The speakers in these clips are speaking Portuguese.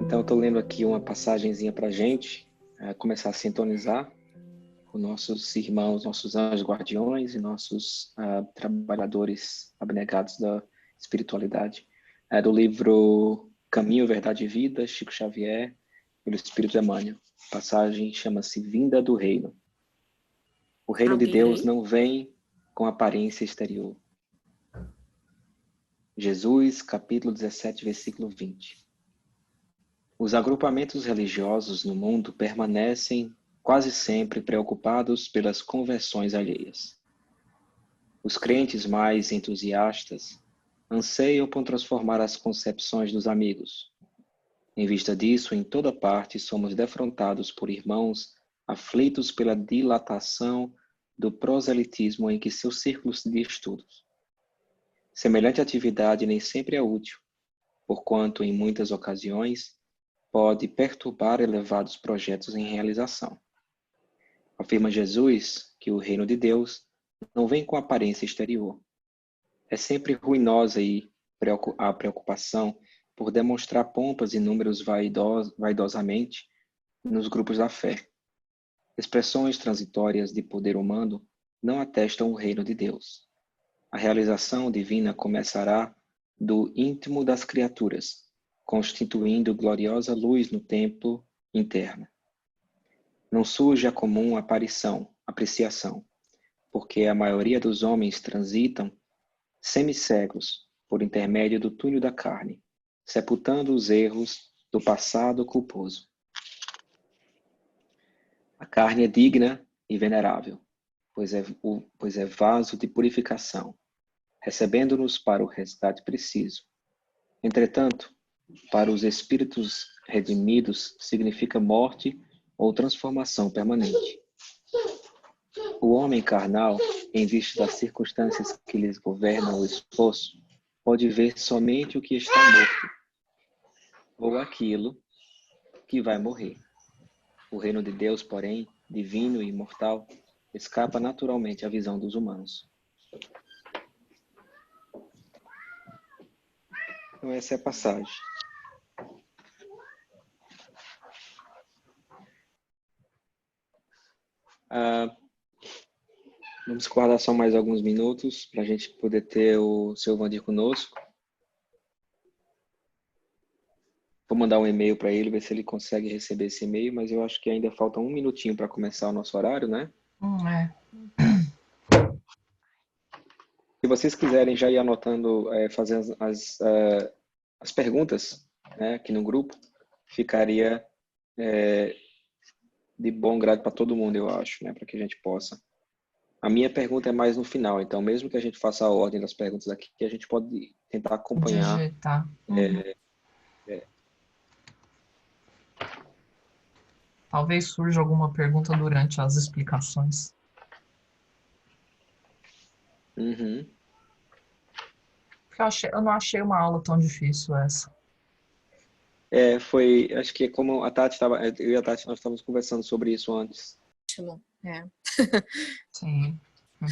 Então, eu estou lendo aqui uma passagenzinha para a gente começar a sintonizar com nossos irmãos, nossos anjos guardiões e nossos trabalhadores abnegados da espiritualidade. É do livro Caminho, Verdade e Vida, Chico Xavier, pelo Espírito Emmanuel. A passagem chama-se Vinda do Reino. O reino de Deus não vem com aparência exterior. Jesus, capítulo 17, versículo 20. Os agrupamentos religiosos no mundo permanecem quase sempre preocupados pelas conversões alheias. Os crentes mais entusiastas anseiam por transformar as concepções dos amigos. Em vista disso, em toda parte somos defrontados por irmãos aflitos pela dilatação do proselitismo em que seus círculos de estudos. Semelhante atividade nem sempre é útil, porquanto, em muitas ocasiões, pode perturbar elevados projetos em realização. Afirma Jesus que o reino de Deus não vem com aparência exterior. É sempre ruinosa a preocupação por demonstrar pompas e números vaidosamente nos grupos da fé. Expressões transitórias de poder humano não atestam o reino de Deus. A realização divina começará do íntimo das criaturas, constituindo gloriosa luz no templo interno. Não surge a comum apreciação, porque a maioria dos homens transitam semicegos por intermédio do túnel da carne, sepultando os erros do passado culposo. A carne é digna e venerável, pois é vaso de purificação, recebendo-nos para o resgate preciso. Entretanto, para os espíritos redimidos, significa morte ou transformação permanente. O homem carnal, em vista das circunstâncias que lhes governam o esforço, pode ver somente o que está morto, ou aquilo que vai morrer. O reino de Deus, porém, divino e imortal, escapa naturalmente à visão dos humanos. Então, essa é a passagem. Vamos guardar só mais alguns minutos para a gente poder ter o seu Vandir conosco. Vou mandar um e-mail para ele, ver se ele consegue receber esse e-mail, mas eu acho que ainda falta um minutinho para começar o nosso horário, né? Se vocês quiserem já ir anotando, fazendo as perguntas, né, aqui no grupo, ficaria de bom grado para todo mundo, eu acho, né, para que a gente possa. A minha pergunta é mais no final, então mesmo que a gente faça a ordem das perguntas aqui, a gente pode tentar acompanhar. Digitar. Talvez surja alguma pergunta durante as explicações. Uhum. Porque eu não achei uma aula tão difícil essa. Acho que como a Tati estava, eu e a Tati, nós estávamos conversando sobre isso antes. Ótimo, Sim. Uhum.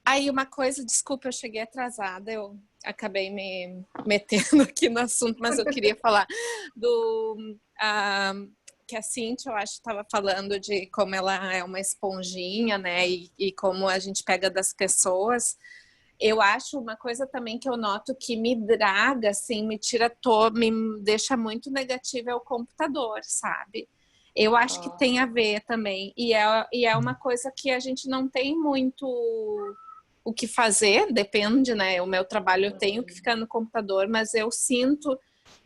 Aí uma coisa, desculpa, eu cheguei atrasada, eu acabei me metendo aqui no assunto, mas eu queria falar que a Cíntia, eu acho, estava falando de como ela é uma esponjinha, né, e como a gente pega das pessoas. Eu acho uma coisa também que eu noto que me draga, assim, me deixa muito negativa é o computador, sabe? Eu acho que tem a ver também. E é uma coisa que a gente não tem muito o que fazer, depende, né? O meu trabalho eu tenho que ficar no computador, mas eu sinto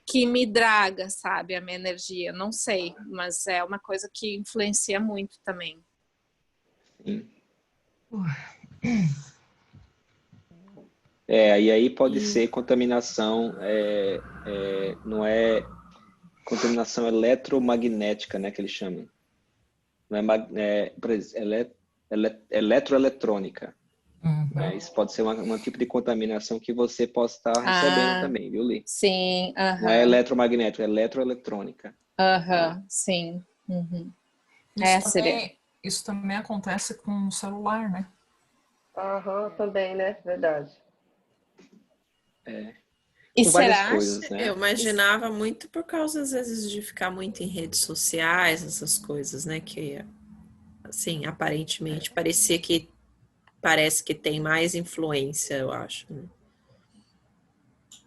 que me draga, sabe? A minha energia. Não sei, mas é uma coisa que influencia muito também. Sim. E aí pode ser contaminação, não é contaminação eletromagnética, né, que eles chamam. Não eletroeletrônica. Uhum. Né? Isso pode ser um tipo de contaminação que você possa estar recebendo também, viu, Li? Sim. Não é eletromagnética, é eletroeletrônica. Sim. Uhum. Isso também acontece com o celular, né? Também, né? Verdade. E com várias será? coisas, Eu né? imaginava muito por causa, às vezes, de ficar muito em redes sociais, essas coisas, né? Que, assim, aparentemente, parece que tem mais influência, eu acho. Não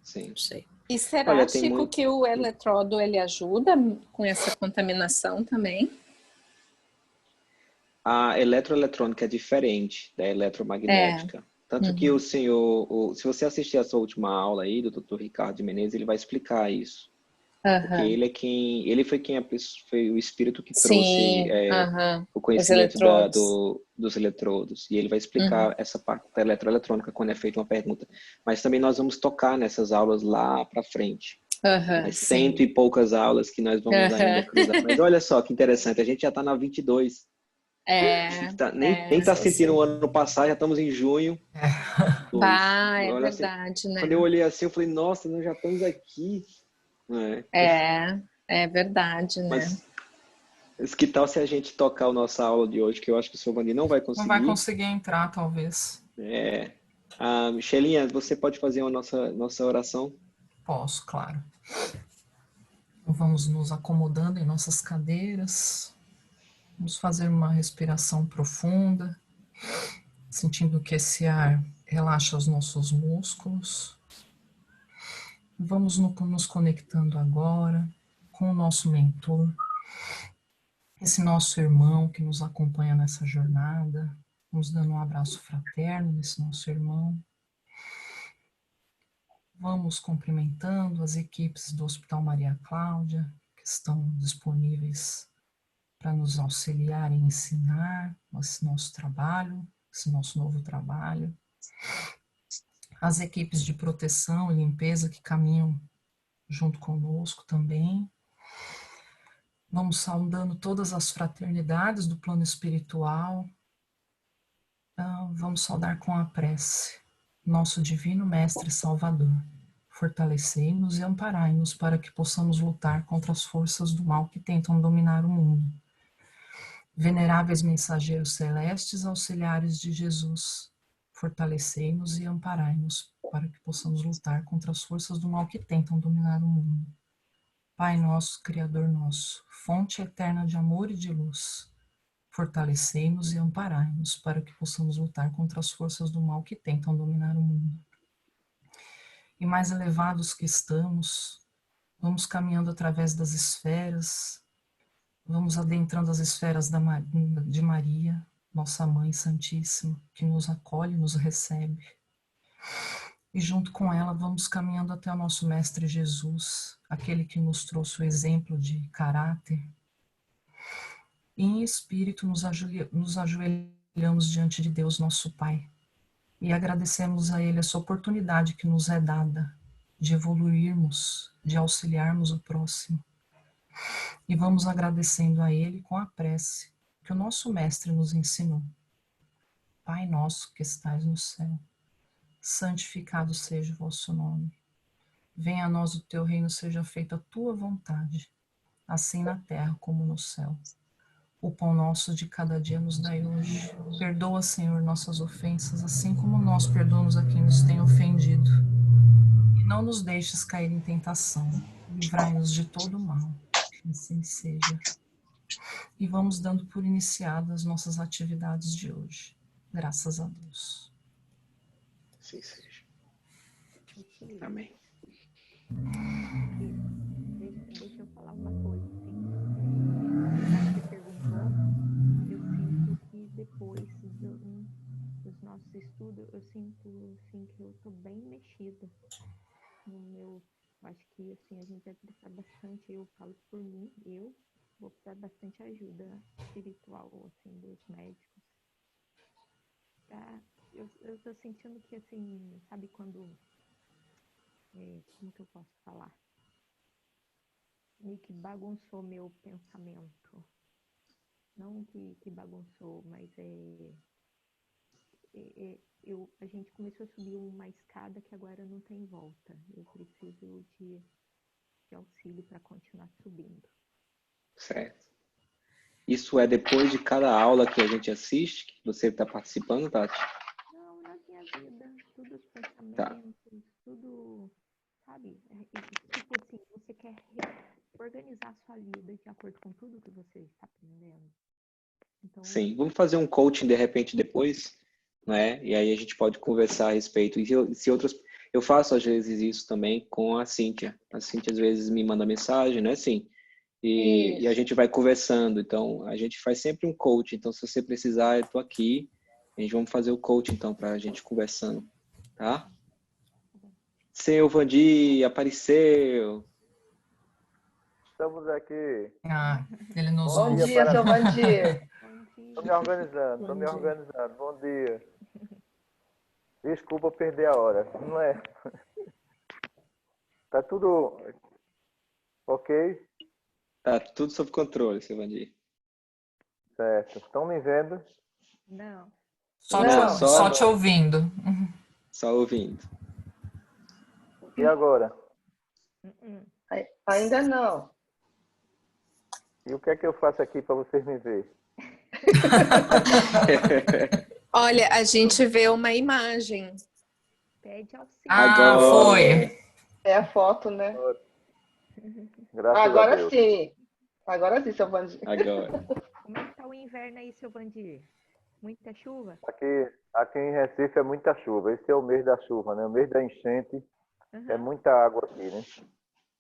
Sim. sei. E será, Olha, tem Chico, muito. que o eletrodo ele ajuda com essa contaminação também? A eletroeletrônica é diferente da É. eletromagnética. Tanto que Uhum. se você assistir a sua última aula aí do Dr. Ricardo de Menezes, ele vai explicar isso. Porque Aham. ele foi foi o espírito que trouxe Sim, aham. o Os conhecimento eletrodos. dos eletrodos. E ele vai Uhum. explicar essa parte da eletroeletrônica quando é feita uma pergunta. Mas também nós vamos tocar nessas aulas lá para frente. Aham, Mas sim. 100 e poucas aulas que nós vamos ainda Aham. cruzar. Mas olha só que interessante, a gente já está na 22. Nem tá Eu sentindo sei. o ano passar, já estamos em junho. Bah, é Olha assim, verdade, quando eu né? olhei assim, eu falei, nossa, nós já estamos aqui. Né? É verdade, né? Mas que tal se a gente tocar a nossa aula de hoje, que eu acho que o seu Vani não vai Não vai conseguir. conseguir entrar, talvez. Michelinha, você pode fazer a nossa oração? Posso, claro. Então, vamos nos acomodando em nossas cadeiras. Vamos fazer uma respiração profunda, sentindo que esse ar relaxa os nossos músculos. Vamos nos conectando agora com o nosso mentor, esse nosso irmão que nos acompanha nessa jornada. Vamos dando um abraço fraterno nesse nosso irmão. Vamos cumprimentando as equipes do Hospital Maria Cláudia, que estão disponíveis para nos auxiliar e ensinar esse nosso trabalho, esse nosso novo trabalho. As equipes de proteção e limpeza que caminham junto conosco também. Vamos saudando todas as fraternidades do plano espiritual. Vamos saudar com a prece. Nosso Divino Mestre Salvador, fortalecei-nos e amparai-nos para que possamos lutar contra as forças do mal que tentam dominar o mundo. Veneráveis mensageiros celestes, auxiliares de Jesus, fortalecei-nos e amparai-nos para que possamos lutar contra as forças do mal que tentam dominar o mundo. Pai nosso, Criador nosso, fonte eterna de amor e de luz, fortalecei-nos e amparai-nos para que possamos lutar contra as forças do mal que tentam dominar o mundo. E mais elevados que estamos, vamos caminhando através das esferas, vamos adentrando as esferas de Maria, nossa Mãe Santíssima, que nos acolhe, nos recebe. E junto com ela vamos caminhando até o nosso Mestre Jesus, aquele que nos trouxe o exemplo de caráter. E em espírito nos ajoelhamos diante de Deus, nosso Pai, e agradecemos a Ele essa oportunidade que nos é dada de evoluirmos, de auxiliarmos o próximo. E vamos agradecendo a Ele com a prece que o nosso Mestre nos ensinou. Pai nosso que estais no céu, santificado seja o vosso nome. Venha a nós o teu reino, seja feita a tua vontade, assim na terra como no céu. O pão nosso de cada dia nos dai hoje. Perdoa, Senhor, nossas ofensas, assim como nós perdoamos a quem nos tem ofendido. E não nos deixes cair em tentação. Livrai-nos de todo mal. Que assim seja. E vamos dando por iniciadas as nossas atividades de hoje. Graças a Deus. Assim seja. Amém. Deixa eu falar uma coisa, assim. Você perguntou, eu sinto que depois dos nossos estudos, eu sinto assim, que eu tô bem mexida no meu. Acho que assim, a gente vai precisar bastante, eu falo por mim, eu vou precisar bastante ajuda espiritual, assim, dos médicos. Eu tô sentindo que, assim, sabe quando. Como que eu posso falar? Meio que bagunçou meu pensamento. Não que bagunçou, mas a gente começou a subir uma escada que agora não tem volta. Eu preciso de auxílio para continuar subindo. Certo. Isso é depois de cada aula que a gente assiste, que você está participando, Tati? Não, na minha vida, tudo os Tá. pensamentos, tudo, sabe? tipo assim, você quer organizar a sua vida de acordo com tudo que você está aprendendo. Então, Sim, vamos fazer um coaching de repente depois, né? E aí a gente pode conversar a respeito. Se outras, eu faço às vezes isso também com a Cíntia. A Cíntia às vezes me manda mensagem, né? Sim. E a gente vai conversando. Então a gente faz sempre um coaching. Então se você precisar, eu tô aqui. A gente vamos fazer o coaching então para a gente conversando, tá? Seu Vandir apareceu. Estamos aqui. Ah, ele nos Bom ouve. dia, seu Vandir. bom Estou me dia. organizando, estou Bom me dia. organizando. Bom dia. Desculpa perder a hora, não é? Tá tudo ok? Tá tudo sob controle, seu Vandir. Certo. Estão me vendo? Não. Só, Não, só te ouvindo. Só ouvindo. E agora? Ainda não. E o que é que eu faço aqui para vocês me verem? Olha, a gente vê uma imagem. Pede auxílio. Ah, Agora. foi. É a foto, né? Graças a Agora Deus. sim. Agora sim, seu Vandir. Agora. Como é que tá o inverno aí, seu Vandir? Muita chuva? Aqui em Recife é muita chuva. Esse é o mês da chuva, né? O mês da enchente. É Aham. muita água aqui, né?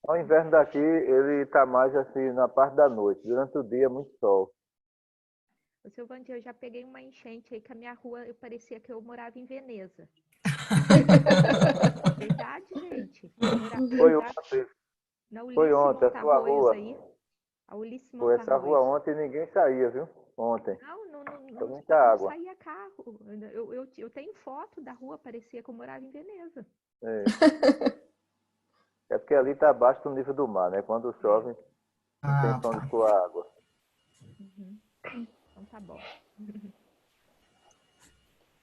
O inverno daqui, ele tá mais assim na parte da noite. Durante o dia, muito sol. O seu Vandir, eu já peguei uma enchente aí que a minha rua, eu parecia que eu morava em Veneza. Verdade, gente. Foi Morava ontem, na foi Ulisses ontem, a sua Montarroz rua. aí. A Ulisses Foi essa rua Montarroz. ontem ninguém saía, viu? Ontem. Não, Foi muita água. saía carro. Eu tenho foto da rua, parecia que eu morava em Veneza. É porque ali está abaixo do nível do mar, né? Quando chove, não tem Ah, pra onde tá. escoar a água. Então tá bom.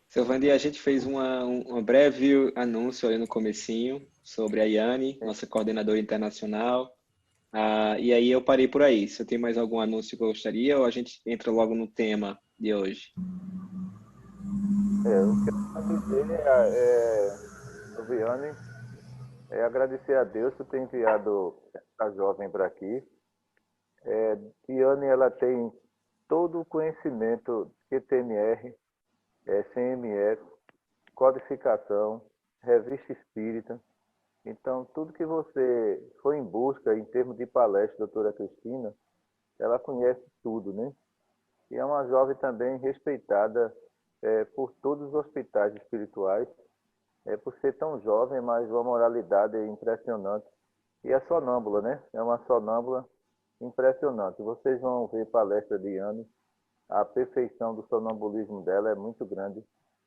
Seu Vandir, a gente fez um breve anúncio ali no comecinho sobre a Yane, nossa coordenadora internacional. E aí eu parei por aí. Se eu tenho mais algum anúncio que eu gostaria, ou a gente entra logo no tema de hoje? O que eu quero dizer Viane, é agradecer a Deus por ter enviado essa jovem para aqui. Viane, ela tem todo o conhecimento QTMR, CME, codificação, revista espírita. Então, tudo que você foi em busca em termos de palestra, doutora Cristina, ela conhece tudo, né? E é uma jovem também respeitada por todos os hospitais espirituais, por ser tão jovem, mas uma moralidade impressionante. E é sonâmbula, né? É uma sonâmbula impressionante. Vocês vão ver palestra de Yane, a perfeição do sonambulismo dela é muito grande.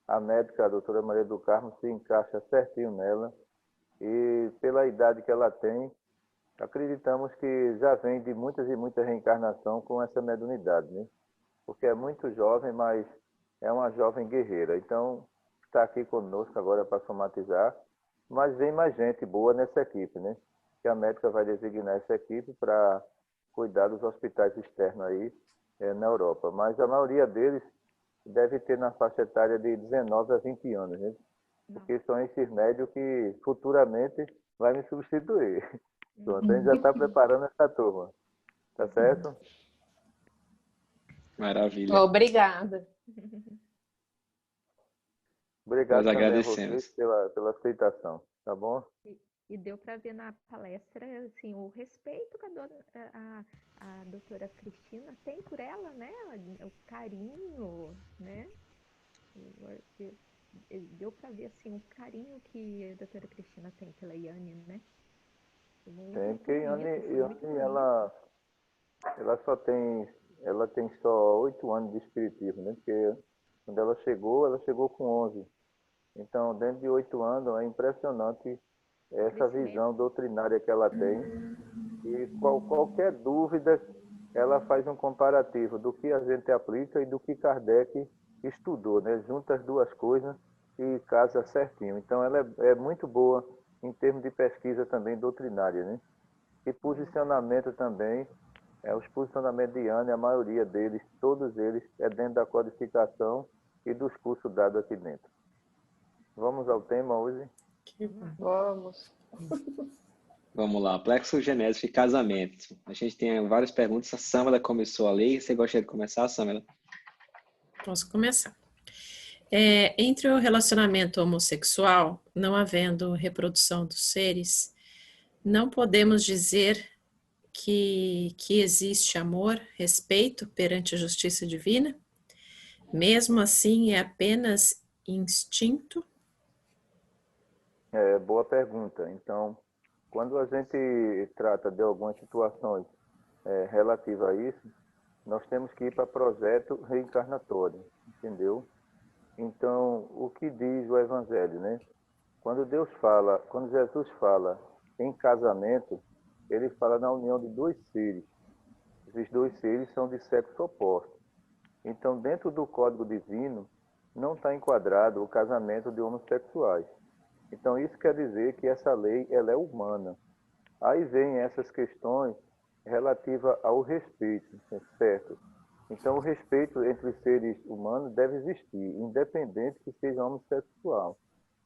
A médica, a doutora Maria do Carmo, se encaixa certinho nela. E pela idade que ela tem, acreditamos que já vem de muitas e muitas reencarnações com essa mediunidade, né? Porque é muito jovem, mas é uma jovem guerreira. Então, está aqui conosco agora para somatizar, mas vem mais gente boa nessa equipe, né? Que a médica vai designar essa equipe para cuidar dos hospitais externos aí na Europa. Mas a maioria deles deve ter na faixa etária de 19 a 20 anos, né? Porque são esses médios que futuramente vai me substituir. Pronto, a gente já está preparando essa turma. Tá certo? Maravilha. Obrigada. Obrigado Nós também a agradecemos. vocês pela aceitação. Tá bom? E deu para ver na palestra assim, o respeito que a doutora Cristina tem por ela, né? O carinho, né? Deu para ver assim, o carinho que a doutora Cristina tem pela Yane, né? Tem, porque Yane, muito bonito. ela tem só 8 anos de espiritismo, né? Porque quando ela chegou com 11. Então, dentro de 8 anos, é impressionante essa visão doutrinária que ela tem. E qualquer dúvida, ela faz um comparativo do que a gente aplica e do que Kardec estudou, né? Junta as duas coisas e casa certinho. Então, ela é muito boa em termos de pesquisa também doutrinária, né? E posicionamento também, os posicionamentos de Yane, a maioria deles, todos eles, é dentro da codificação e dos cursos dados aqui dentro. Vamos ao tema hoje? Vamos. Vamos lá, plexo genésico e casamento. A gente tem várias perguntas. A Samela começou a ler. Você gostaria de começar, Samela? Posso começar. Entre o relacionamento homossexual, não havendo reprodução dos seres, não podemos dizer que existe amor, respeito perante a justiça divina? Mesmo assim, é apenas instinto? Boa pergunta. Então, quando a gente trata de algumas situações relativas a isso, nós temos que ir para projeto reencarnatório, entendeu? Então, o que diz o Evangelho, né? Quando Jesus fala em casamento, ele fala na união de dois seres. Esses dois seres são de sexo oposto. Então, dentro do Código Divino, não está enquadrado o casamento de homossexuais. Então, isso quer dizer que essa lei ela é humana. Aí vem essas questões relativas ao respeito, certo? Então, o respeito entre os seres humanos deve existir, independente que seja homossexual.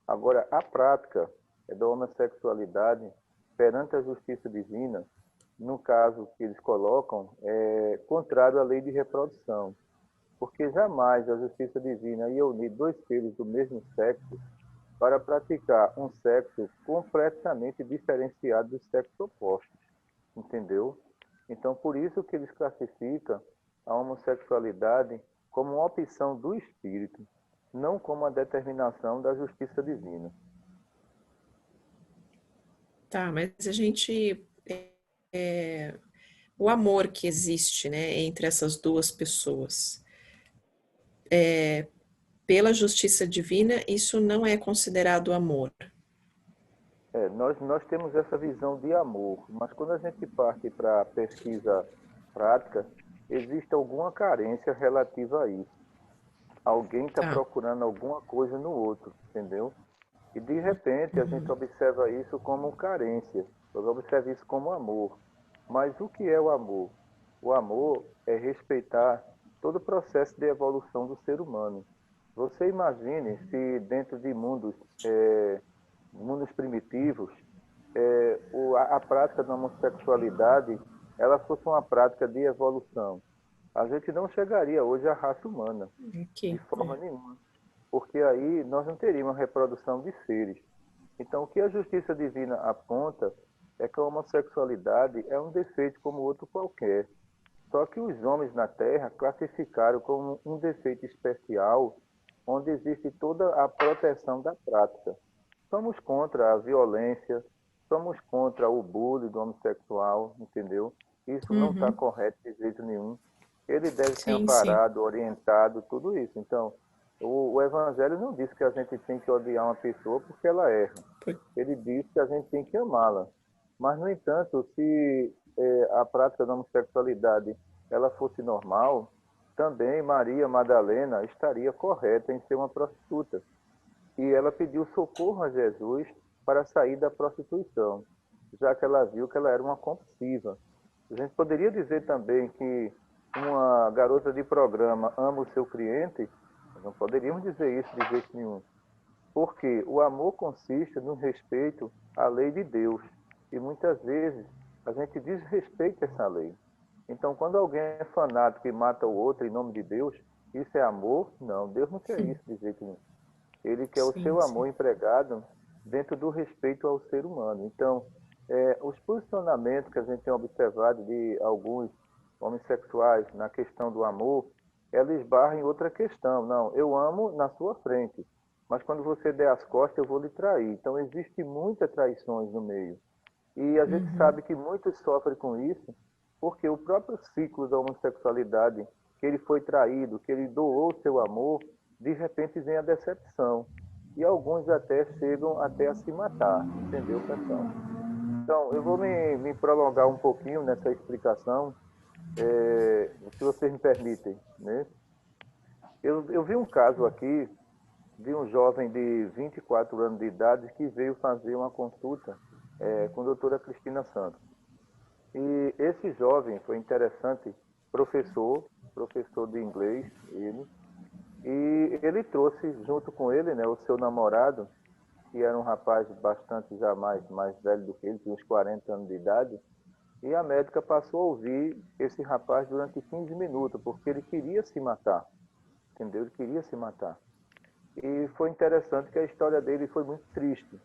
Agora, a prática da homossexualidade perante a justiça divina, no caso que eles colocam, é contrário à lei de reprodução, porque jamais a justiça divina ia unir dois seres do mesmo sexo para praticar um sexo completamente diferenciado dos sexos opostos, entendeu? Então, por isso que eles classificam a homossexualidade como uma opção do espírito, não como uma determinação da justiça divina. Tá, mas a gente... o amor que existe, né, entre essas duas pessoas, pela justiça divina, isso não é considerado amor. Nós temos essa visão de amor, mas quando a gente parte para a pesquisa prática, existe alguma carência relativa a isso. Alguém está Tá. procurando alguma coisa no outro, entendeu? E de repente a gente observa isso como carência, nós observa isso como amor. Mas o que é o amor? O amor é respeitar todo o processo de evolução do ser humano. Você imagine se dentro de mundos primitivos, a prática da homossexualidade ela fosse uma prática de evolução. A gente não chegaria hoje à raça humana, de Aqui. forma nenhuma, porque aí nós não teríamos reprodução de seres. Então, o que a justiça divina aponta é que a homossexualidade é um defeito como outro qualquer. Só que os homens na Terra classificaram como um defeito especial, onde existe toda a proteção da prática. Somos contra a violência, somos contra o bullying do homossexual, entendeu? Isso não está correto de jeito nenhum. Ele deve ser Sim, sim. amparado, orientado, tudo isso. Então, o Evangelho não diz que a gente tem que odiar uma pessoa porque ela erra. Ele diz que a gente tem que amá-la. Mas, no entanto, se a prática da homossexualidade ela fosse normal, também Maria Madalena estaria correta em ser uma prostituta. E ela pediu socorro a Jesus para sair da prostituição, já que ela viu que ela era uma compulsiva. A gente poderia dizer também que uma garota de programa ama o seu cliente? Não poderíamos dizer isso de jeito nenhum. Porque o amor consiste no respeito à lei de Deus. E muitas vezes a gente desrespeita essa lei. Então, quando alguém é fanático e mata o outro em nome de Deus, isso é amor? Não, Deus não quer isso de jeito nenhum. Ele quer o seu amor empregado dentro do respeito ao ser humano. Então, os posicionamentos que a gente tem observado de alguns homossexuais na questão do amor, ela esbarra em outra questão. Não, eu amo na sua frente, mas quando você der as costas, eu vou lhe trair. Então, existe muitas traições no meio. E a gente sabe que muitos sofrem com isso, porque o próprio ciclo da homossexualidade, que ele foi traído, que ele doou seu amor, de repente vem a decepção. E alguns até chegam até a se matar, entendeu, pessoal? Então, eu vou me prolongar um pouquinho nessa explicação, se vocês me permitem, né? Eu vi um caso aqui de um jovem de 24 anos de idade que veio fazer uma consulta com a doutora Cristina Santos. E esse jovem foi interessante, professor de inglês, e ele trouxe junto com ele, né, o seu namorado, que era um rapaz bastante já mais velho do que ele, tinha uns 40 anos de idade, e a médica passou a ouvir esse rapaz durante 15 minutos, porque ele queria se matar, entendeu? Ele queria se matar. E foi interessante que a história dele foi muito triste.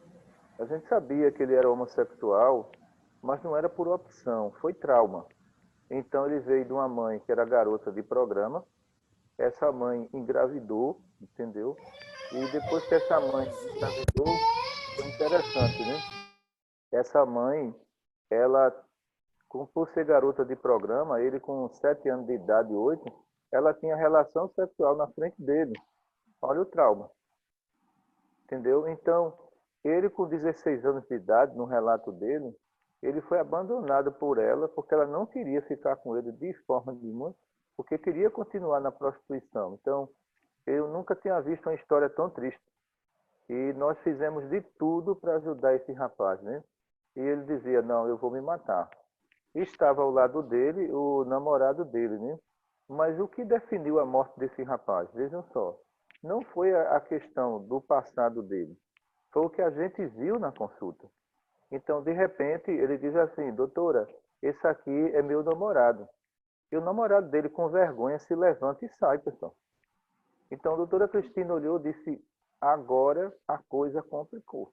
A gente sabia que ele era homossexual, mas não era por opção, foi trauma. Então ele veio de uma mãe que era garota de programa, essa mãe engravidou, entendeu? E depois que essa mãe engravidou, foi interessante, né? Essa mãe, ela, por ser garota de programa, ele com 7 anos de idade, 8, ela tinha relação sexual na frente dele. Olha o trauma, entendeu? Então, ele com 16 anos de idade, no relato dele, ele foi abandonado por ela porque ela não queria ficar com ele de forma nenhuma, porque queria continuar na prostituição. Então, eu nunca tinha visto uma história tão triste. E nós fizemos de tudo para ajudar esse rapaz, né? E ele dizia, não, eu vou me matar. E estava ao lado dele o namorado dele, né? Mas o que definiu a morte desse rapaz? Vejam só, não foi a questão do passado dele, foi o que a gente viu na consulta. Então, de repente, ele diz assim, doutora, esse aqui é meu namorado. E o namorado dele, com vergonha, se levanta e sai, pessoal. Então, a doutora Cristina olhou e disse, agora a coisa complicou.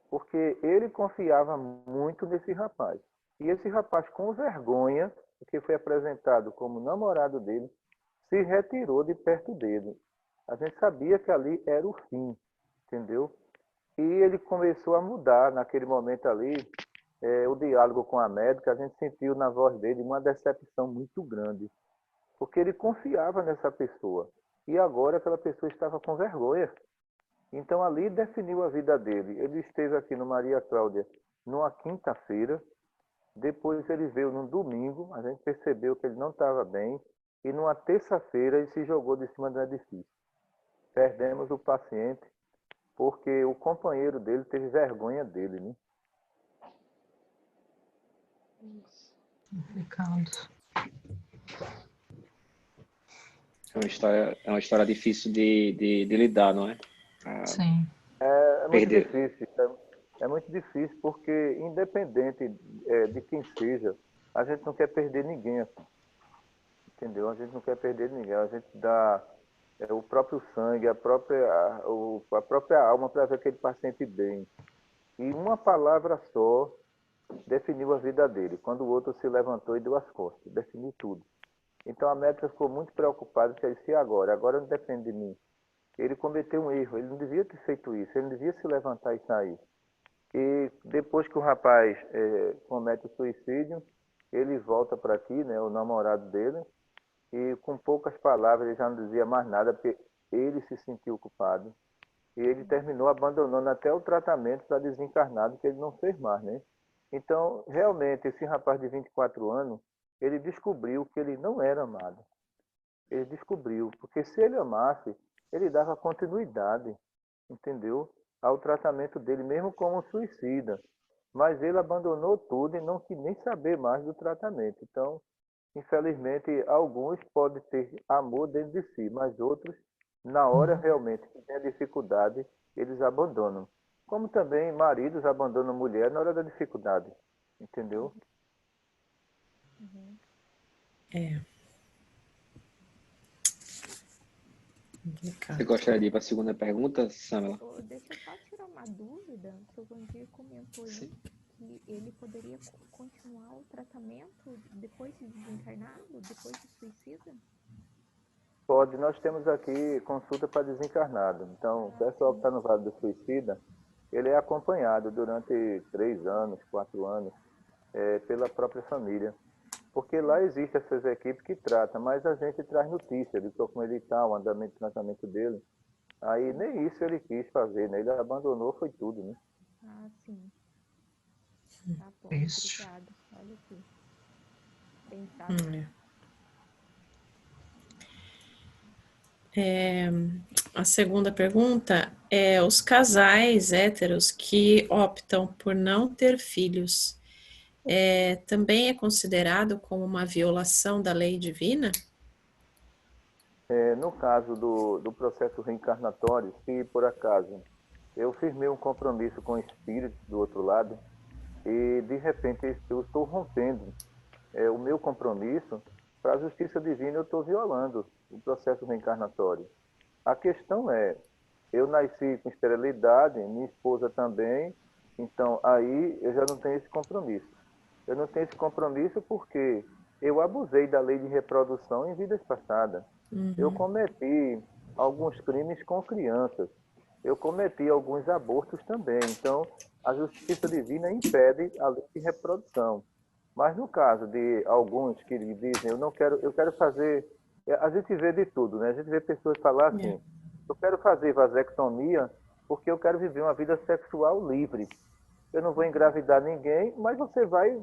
Porque ele confiava muito nesse rapaz. E esse rapaz, com vergonha, que foi apresentado como namorado dele, se retirou de perto dele. A gente sabia que ali era o fim, entendeu? E ele começou a mudar naquele momento ali, o diálogo com a médica, a gente sentiu na voz dele uma decepção muito grande, porque ele confiava nessa pessoa, e agora aquela pessoa estava com vergonha. Então ali definiu a vida dele. Ele esteve aqui no Maria Cláudia numa quinta-feira, depois ele veio num domingo, a gente percebeu que ele não estava bem, e numa terça-feira ele se jogou de cima do edifício. Perdemos o paciente, porque o companheiro dele teve vergonha dele, né? Complicado. É uma história difícil de lidar, não é? Sim. É muito Perder. difícil. É muito difícil porque, independente de quem seja, a gente não quer perder ninguém assim. Entendeu? A gente não quer perder ninguém. A gente dá o próprio sangue, a própria alma para ver aquele paciente bem. E uma palavra só definiu a vida dele, quando o outro se levantou e deu as costas, definiu tudo. Então a médica ficou muito preocupada, que disse, e agora? Agora não depende de mim. Ele cometeu um erro, ele não devia ter feito isso, ele não devia se levantar e sair. E depois que o rapaz comete o suicídio, ele volta para aqui, né, o namorado dele, e com poucas palavras ele já não dizia mais nada, porque ele se sentiu culpado. E ele terminou abandonando até o tratamento para desencarnado, que ele não fez mais, né? Então, realmente, esse rapaz de 24 anos, ele descobriu que ele não era amado. Ele descobriu, porque se ele amasse, ele dava continuidade, entendeu? Ao tratamento dele, mesmo como suicida. Mas ele abandonou tudo e não quis nem saber mais do tratamento. Então, infelizmente, alguns podem ter amor dentro de si, mas outros, na hora realmente que tem a dificuldade, eles abandonam. Como também maridos abandonam mulher na hora da dificuldade, entendeu? É. Você gostaria de ir para a segunda pergunta, Samela? Deixa eu só tirar uma dúvida. O seu Vandir comentou aí Sim. que ele poderia continuar o tratamento depois de desencarnado, depois de suicida? Pode, nós temos aqui consulta para desencarnado. Então, o pessoal que está no Vale do Suicida, ele é acompanhado durante 3 anos, 4 anos, pela própria família. Porque lá existem essas equipes que tratam, mas a gente traz notícia de como ele está, o andamento do tratamento dele. Aí nem isso ele quis fazer, né? Ele abandonou, foi tudo, né? Ah, sim. Tá bom, Isso. obrigada. Olha aqui. Pensado. A segunda pergunta é: os casais héteros que optam por não ter filhos, também é considerado como uma violação da lei divina? No caso do processo reencarnatório, se por acaso eu firmei um compromisso com o espírito do outro lado e, de repente, eu estou rompendo o meu compromisso para a justiça divina, eu estou violando o processo reencarnatório. A questão é, eu nasci com esterilidade, minha esposa também, então aí eu já não tenho esse compromisso. Eu não tenho esse compromisso porque eu abusei da lei de reprodução em vidas passadas. Eu cometi alguns crimes com crianças. Eu cometi alguns abortos também. Então, a justiça divina impede a lei de reprodução. Mas no caso de alguns que dizem, eu quero fazer... A gente vê de tudo, né? A gente vê pessoas falar assim, eu quero fazer vasectomia porque eu quero viver uma vida sexual livre. Eu não vou engravidar ninguém, mas você vai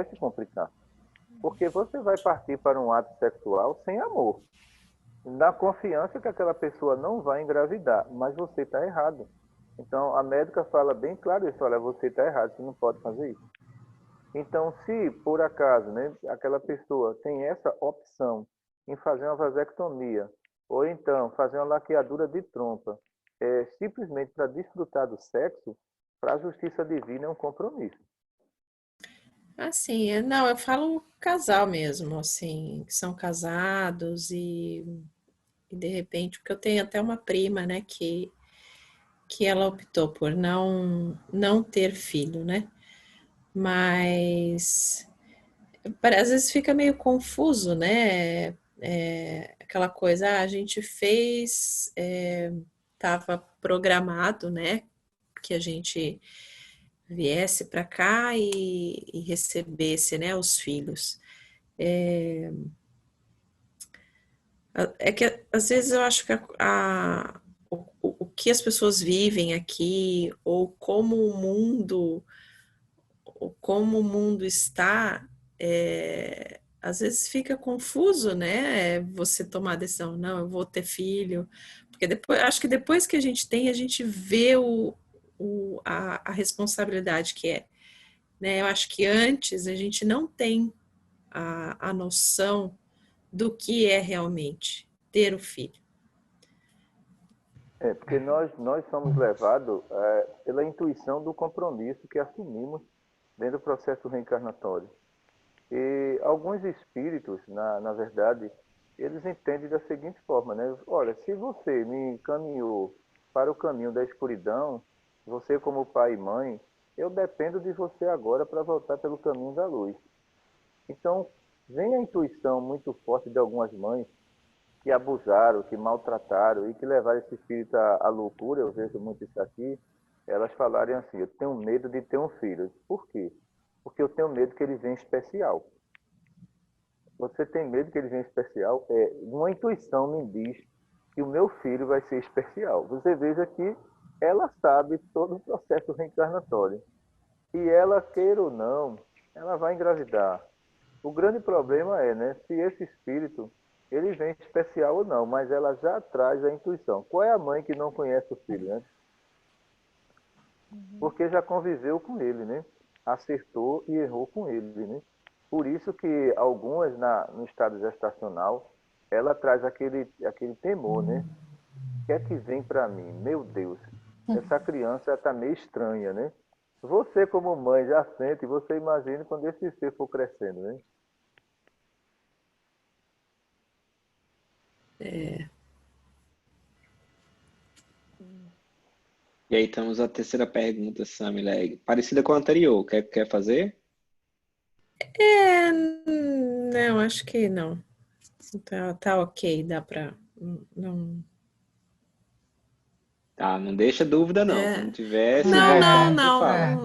se complicar. Porque você vai partir para um ato sexual sem amor. Na confiança que aquela pessoa não vai engravidar, mas você está errado. Então, a médica fala bem claro isso, olha, você está errado, você não pode fazer isso. Então, se por acaso, né, aquela pessoa tem essa opção em fazer uma vasectomia, ou então fazer uma laqueadura de trompa, simplesmente para desfrutar do sexo, para a justiça divina é um compromisso. Assim, não, eu falo casal mesmo, assim, que são casados e de repente, porque eu tenho até uma prima, né, que ela optou por não ter filho, né? Mas às vezes fica meio confuso, né? Aquela coisa, a gente fez, estava programado, né? Que a gente viesse para cá e recebesse, né, os filhos. É que às vezes eu acho que o que as pessoas vivem aqui, ou como o mundo está, às vezes fica confuso, né? Você tomar a decisão, não, eu vou ter filho, porque depois, acho que depois que a gente tem, a gente vê a responsabilidade que é, né? Eu acho que antes a gente não tem a noção do que é realmente ter o filho. Porque nós somos levados pela intuição do compromisso que assumimos dentro do processo reencarnatório. E alguns espíritos, na verdade, eles entendem da seguinte forma, né? Olha, se você me encaminhou para o caminho da escuridão, você como pai e mãe, eu dependo de você agora para voltar pelo caminho da luz. Então, vem a intuição muito forte de algumas mães que abusaram, que maltrataram e que levaram esse espírito à loucura, eu vejo muito isso aqui, elas falarem assim, eu tenho medo de ter um filho. Por quê? Porque eu tenho medo que ele venha especial. Você tem medo que ele venha especial? Uma intuição me diz que o meu filho vai ser especial. Você veja que ela sabe todo o processo reencarnatório. E ela, queira ou não, ela vai engravidar. O grande problema é, né, se esse espírito ele vem especial ou não, mas ela já traz a intuição. Qual é a mãe que não conhece o filho, né? Porque já conviveu com ele, né? Acertou e errou com ele, né? Por isso que algumas no estado gestacional, ela traz aquele temor, né? O que é que vem para mim? Meu Deus, essa criança está meio estranha, né? Você como mãe já sente, você imagina quando esse ser for crescendo, né? E aí temos a terceira pergunta, Samila, parecida com a anterior. Quer fazer? Não, acho que não. Tá ok, dá para não. Tá, não deixa dúvida não. Quando tiver, se Não, voltar, não, você fala.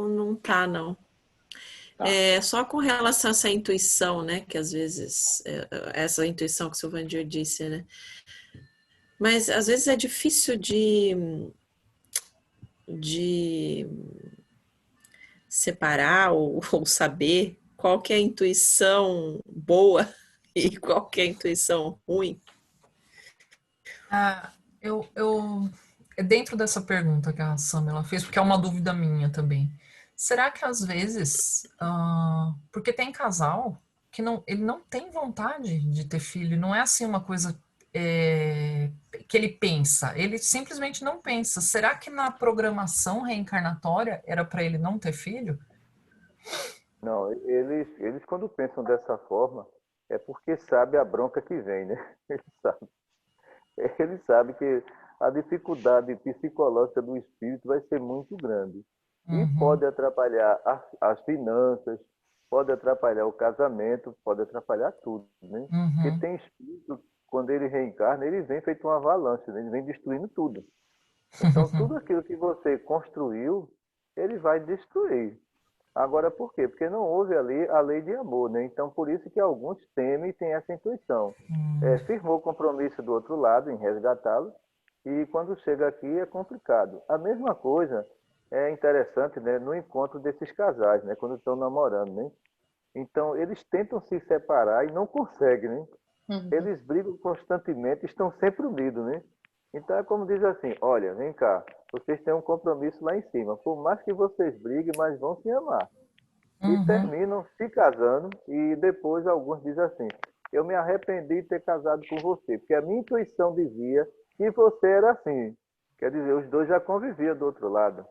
não tá, não. Tá. Só com relação a essa intuição, né? Que às vezes, essa intuição que o Silvandir disse, né? Mas às vezes é difícil de separar ou saber qual que é a intuição boa e qual que é a intuição ruim. Dentro dessa pergunta que a Samela fez, porque é uma dúvida minha também, será que às vezes, porque tem casal que ele não tem vontade de ter filho, não é assim uma coisa que ele pensa. Ele simplesmente não pensa. Será que na programação reencarnatória era para ele não ter filho? Não, eles quando pensam dessa forma, é porque sabe a bronca que vem, né? Ele sabe que a dificuldade psicológica do espírito vai ser muito grande. E Uhum, pode atrapalhar as finanças, pode atrapalhar o casamento, pode atrapalhar tudo, né? Porque uhum, tem espírito, quando ele reencarna, ele vem feito uma avalanche, né? Ele vem destruindo tudo. Então, tudo aquilo que você construiu, ele vai destruir. Agora, por quê? Porque não houve ali a lei de amor, né? Então, por isso que alguns temem e têm essa intuição. Firmou compromisso do outro lado em resgatá-lo, e quando chega aqui é complicado. A mesma coisa é interessante, né, no encontro desses casais, né, quando estão namorando, né? Então, eles tentam se separar e não conseguem, né? Uhum. Eles brigam constantemente, estão sempre unidos, né? Então é como diz assim, olha, vem cá, vocês têm um compromisso lá em cima. Por mais que vocês briguem, mas vão se amar. E uhum, terminam se casando e depois alguns dizem assim, eu me arrependi de ter casado com você, porque a minha intuição dizia que você era assim. Quer dizer, os dois já conviviam do outro lado.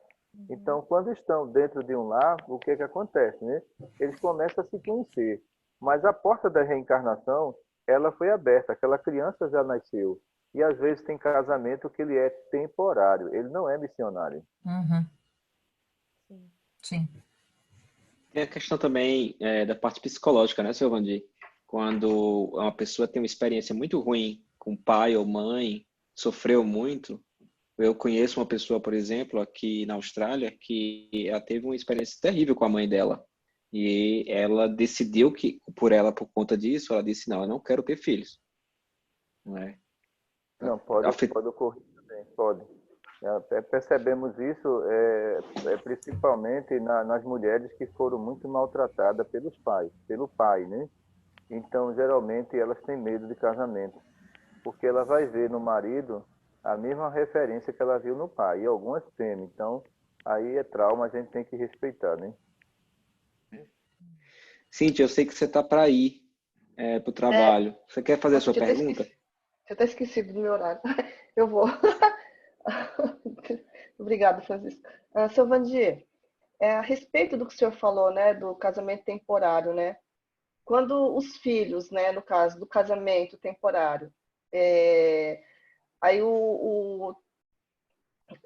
Então, quando estão dentro de um lar, o que que acontece, né? Eles começam a se conhecer. Mas a porta da reencarnação, ela foi aberta, aquela criança já nasceu. E às vezes tem casamento que ele é temporário, ele não é missionário. uhum, Sim. sim. Tem a questão também da parte psicológica, né, seu Vandir? Quando uma pessoa tem uma experiência muito ruim com pai ou mãe, sofreu muito. Eu conheço uma pessoa, por exemplo, aqui na Austrália, que ela teve uma experiência terrível com a mãe dela. E ela decidiu que, por conta disso, ela disse, não, eu não quero ter filhos. Não é? Não, pode, Afet- pode ocorrer também, pode. Percebemos isso principalmente nas mulheres que foram muito maltratadas pelos pais, pelo pai, né? Então, geralmente, elas têm medo de casamento, porque ela vai ver no marido a mesma referência que ela viu no pai, e algumas temem. Então, aí é trauma, a gente tem que respeitar, né? Cíntia, eu sei que você está para ir para o É, trabalho. Você quer fazer a nossa, sua pergunta? tinha até esquecido do meu horário. Eu vou. Obrigada, Francisco. Seu Vandir, a respeito do que o senhor falou, né, do casamento temporário, né? Quando os filhos, né, no caso do casamento temporário, é, aí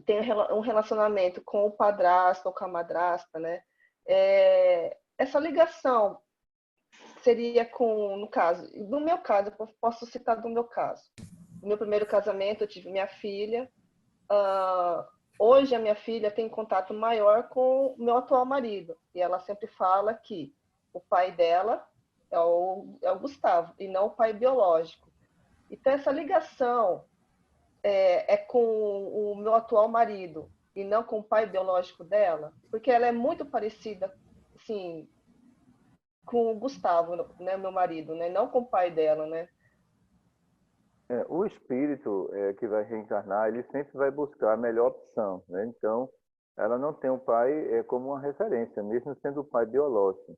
tem um relacionamento com o padrasto ou com a madrasta, né? Essa ligação seria com, no meu caso, eu posso citar do meu caso. No meu primeiro casamento, eu tive minha filha. Hoje, a minha filha tem contato maior com o meu atual marido. E ela sempre fala que o pai dela é o Gustavo, e não o pai biológico. Então, essa ligação com o meu atual marido e não com o pai biológico dela, porque ela é muito parecida, assim, com o Gustavo, né, meu marido, né, não com o pai dela, né? O espírito que vai reencarnar, ele sempre vai buscar a melhor opção, né? Então, ela não tem o pai como uma referência, mesmo sendo o pai biológico.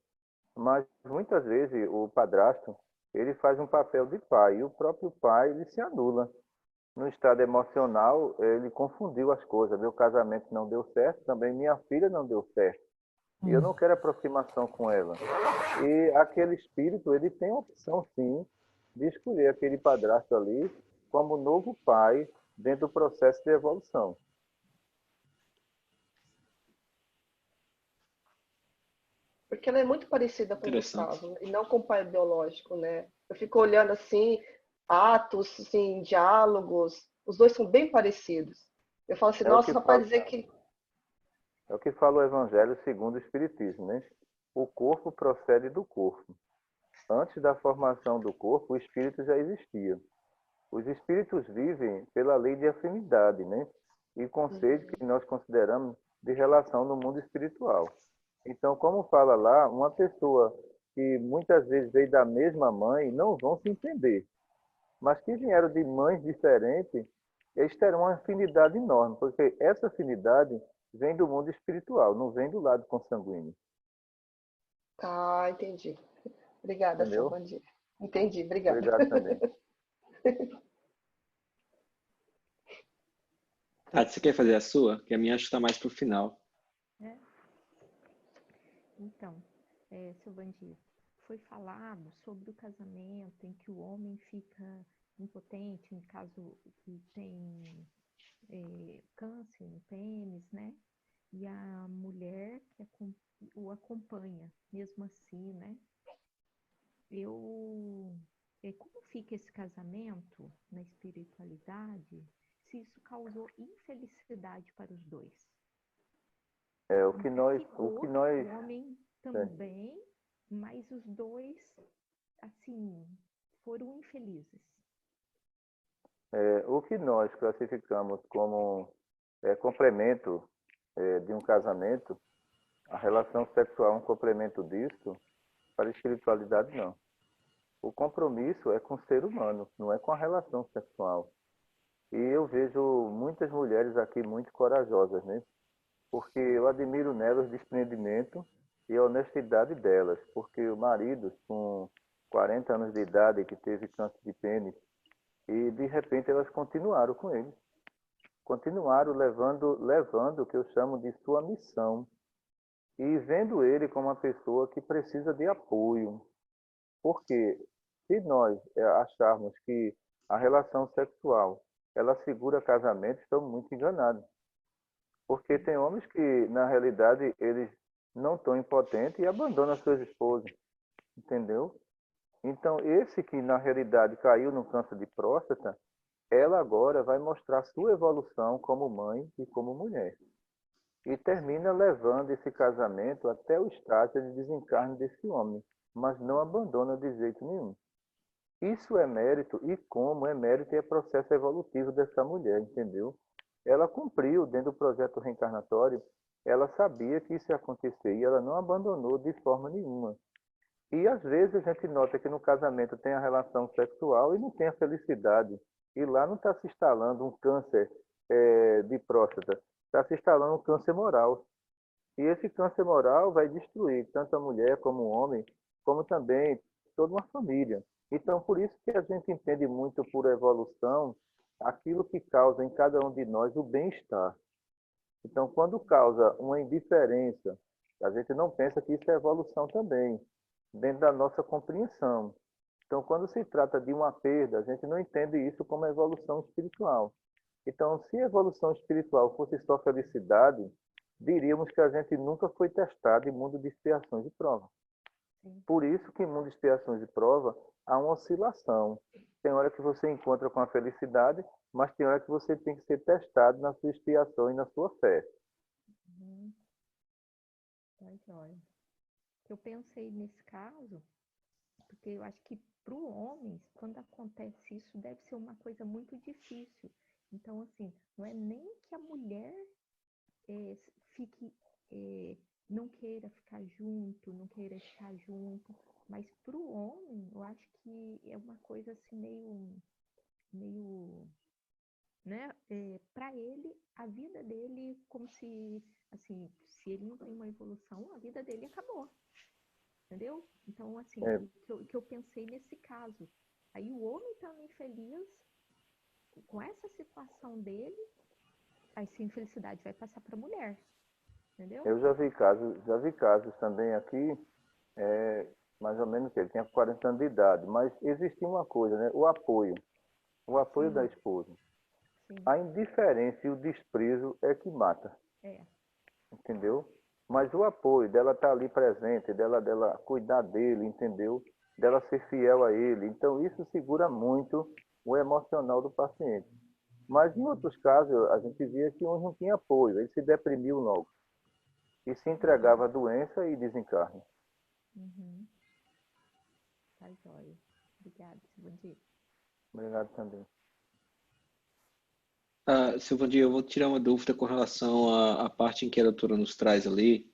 Mas muitas vezes o padrasto, ele faz um papel de pai, e o próprio pai, ele se anula. No estado emocional, ele confundiu as coisas. Meu casamento não deu certo, também minha filha não deu certo. E eu Hum. não quero aproximação com ela. E aquele espírito, ele tem a opção, sim, de escolher aquele padrasto ali como novo pai dentro do processo de evolução. Porque ela é muito parecida com o Interessante. Gustavo, né, e não com o pai biológico, né? Eu fico olhando assim, atos, assim, diálogos, os dois são bem parecidos. Eu falo assim, É o nossa, que só para fala, dizer que. é o que fala o Evangelho segundo o Espiritismo, né? O corpo procede do corpo. Antes da formação do corpo, o espírito já existia. Os espíritos vivem pela lei de afinidade, né? E conceito que nós consideramos de relação no mundo espiritual. Então, como fala lá, uma pessoa que muitas vezes veio da mesma mãe não vão se entender, mas que vieram de mães diferentes, eles terão uma afinidade enorme, porque essa afinidade vem do mundo espiritual, não vem do lado consanguíneo, Ah, entendi. Obrigada, seu entendeu? Vandir. Entendi, obrigada. Obrigado também. Tati, você quer fazer a sua? Que a minha acho que está mais para o final. Então, seu Vandir, foi falado sobre o casamento em que o homem fica impotente, em caso que tem câncer no pênis, né? E a mulher que o acompanha, mesmo assim, né? Como fica esse casamento na espiritualidade, se isso causou infelicidade para os dois? O que nós, o homem também, mas os dois, assim, foram infelizes. O que nós classificamos como complemento de um casamento, a relação sexual é um complemento disso, para a espiritualidade não. O compromisso é com o ser humano, não é com a relação sexual. E eu vejo muitas mulheres aqui muito corajosas, né? Porque eu admiro nelas o desprendimento e a honestidade delas, porque o marido, com 40 anos de idade, que teve câncer de pênis, e de repente elas continuaram com ele. Continuaram levando o que eu chamo de sua missão, e vendo ele como uma pessoa que precisa de apoio. Porque se nós acharmos que a relação sexual ela segura casamento, estamos muito enganados. Porque tem homens que, na realidade, eles não estão impotentes e abandonam suas esposas. Entendeu? Então, esse que, na realidade, caiu no câncer de próstata, ela agora vai mostrar sua evolução como mãe e como mulher. E termina levando esse casamento até o estágio de desencarne desse homem, mas não abandona de jeito nenhum. Isso é mérito, e como é mérito e é processo evolutivo dessa mulher, entendeu? Ela cumpriu dentro do projeto reencarnatório, ela sabia que isso ia acontecer e ela não abandonou de forma nenhuma. E às vezes a gente nota que no casamento tem a relação sexual e não tem a felicidade. E lá não está se instalando um câncer de próstata, está se instalando um câncer moral. E esse câncer moral vai destruir tanto a mulher como o homem, como também toda uma família. Então, por isso que a gente entende muito por evolução aquilo que causa em cada um de nós o bem-estar. Então, quando causa uma indiferença, a gente não pensa que isso é evolução também, dentro da nossa compreensão. Então, quando se trata de uma perda, a gente não entende isso como evolução espiritual. Então, se a evolução espiritual fosse só felicidade, diríamos que a gente nunca foi testado em mundo de expiações e prova. Por isso que em mundo de expiações e prova há uma oscilação. Tem hora que você encontra com a felicidade, mas tem hora que você tem que ser testado na sua expiação e na sua fé. Eu pensei nesse caso, porque eu acho que para o homem, quando acontece isso, deve ser uma coisa muito difícil. Então, assim, não é nem que a mulher fique, não queira ficar junto, não queira estar junto, mas para o homem, eu acho que é uma coisa assim meio né? Para ele, a vida dele, como se, assim, se ele não tem uma evolução, a vida dele acabou. Entendeu? Então, assim, o que eu pensei nesse caso. Aí o homem estando infeliz, com essa situação dele, essa infelicidade vai passar para a mulher. Entendeu? Eu já vi casos também aqui, mais ou menos que ele tinha 40 anos de idade, mas existia uma coisa, né? O apoio da esposa. Sim. A indiferença e o desprezo é que mata. Entendeu? Mas o apoio dela estar ali presente, dela cuidar dele, entendeu? Dela ser fiel a ele. Então isso segura muito o emocional do paciente. Mas em outros casos, a gente via que um não tinha apoio, ele se deprimiu logo. E se entregava à doença e desencarne. Tá jóia. Obrigada, bom dia. Obrigado também. Silvandir, eu vou tirar uma dúvida com relação à parte em que a doutora nos traz ali,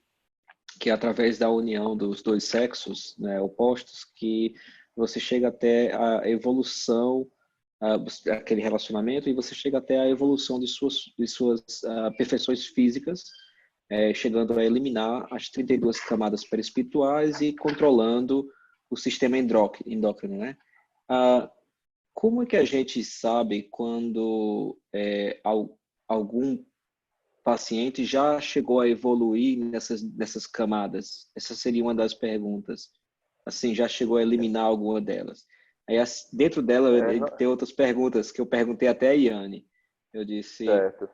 que é através da união dos dois sexos, né, opostos, que você chega até a evolução aquele relacionamento e você chega até a evolução de suas perfeições físicas, chegando a eliminar as 32 camadas perispirituais e controlando o sistema endócrino, né? Como é que a gente sabe quando algum paciente já chegou a evoluir nessas camadas? Essa seria uma das perguntas. Assim, já chegou a eliminar alguma delas? Aí, dentro dela, tem outras perguntas que eu perguntei até a Iane. Eu disse, certo.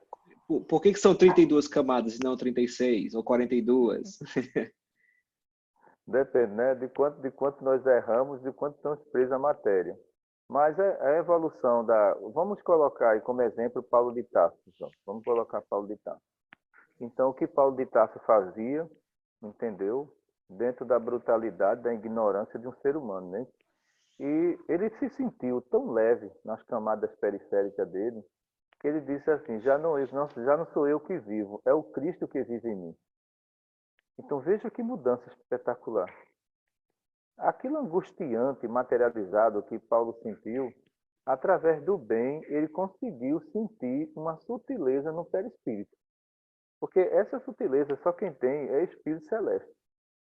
por que são 32 camadas e não 36 ou 42? Depende, né, de quanto nós erramos, de quanto estamos presos à matéria. Mas a evolução da... Vamos colocar aí como exemplo Paulo de Tarso. Então. Vamos colocar Paulo de Tarso. Então, o que Paulo de Tarso fazia, entendeu? Dentro da brutalidade, da ignorância de um ser humano, né? E ele se sentiu tão leve nas camadas periféricas dele, que ele disse assim, já não sou eu que vivo, é o Cristo que vive em mim. Então, veja que mudança espetacular. Aquilo angustiante, materializado que Paulo sentiu, através do bem, ele conseguiu sentir uma sutileza no perispírito. Porque essa sutileza, só quem tem é espírito celeste.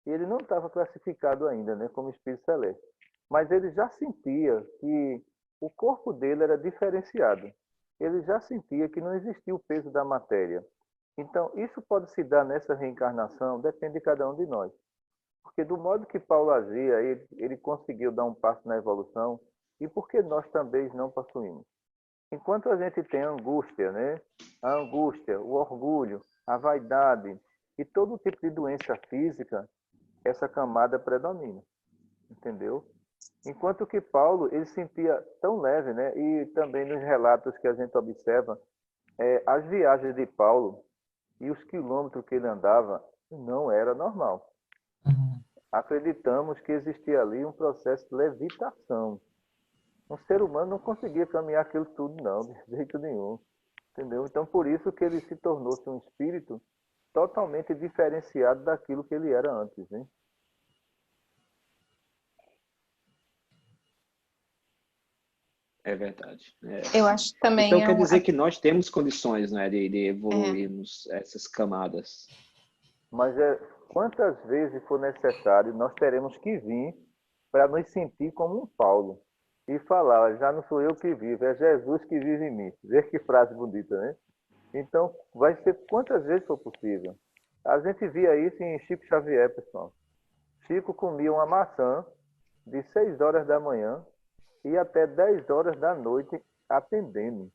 E ele não estava classificado ainda, né, como espírito celeste. Mas ele já sentia que o corpo dele era diferenciado. Ele já sentia que não existia o peso da matéria. Então, isso pode se dar nessa reencarnação, depende de cada um de nós. Porque do modo que Paulo agia, ele conseguiu dar um passo na evolução, e por que nós também não possuímos? Enquanto a gente tem a angústia, né? A angústia, o orgulho, a vaidade e todo tipo de doença física, essa camada predomina, entendeu? Enquanto que Paulo, ele sentia tão leve, né? E também nos relatos que a gente observa, as viagens de Paulo e os quilômetros que ele andava não era normal. Acreditamos que existia ali um processo de levitação. Um ser humano não conseguia caminhar aquilo tudo, não, de jeito nenhum. Entendeu? Então, por isso que ele se tornou-se um espírito totalmente diferenciado daquilo que ele era antes, né? É verdade. Eu acho também então, quer dizer que nós temos condições, né, de evoluirmos essas camadas. Mas quantas vezes for necessário, nós teremos que vir para nos sentir como um Paulo e falar, já não sou eu que vivo, é Jesus que vive em mim. Vê que frase bonita, né? Então, vai ser quantas vezes for possível. A gente via isso em Chico Xavier, pessoal. Chico comia uma maçã de 6 horas da manhã e até 10 horas da noite atendendo.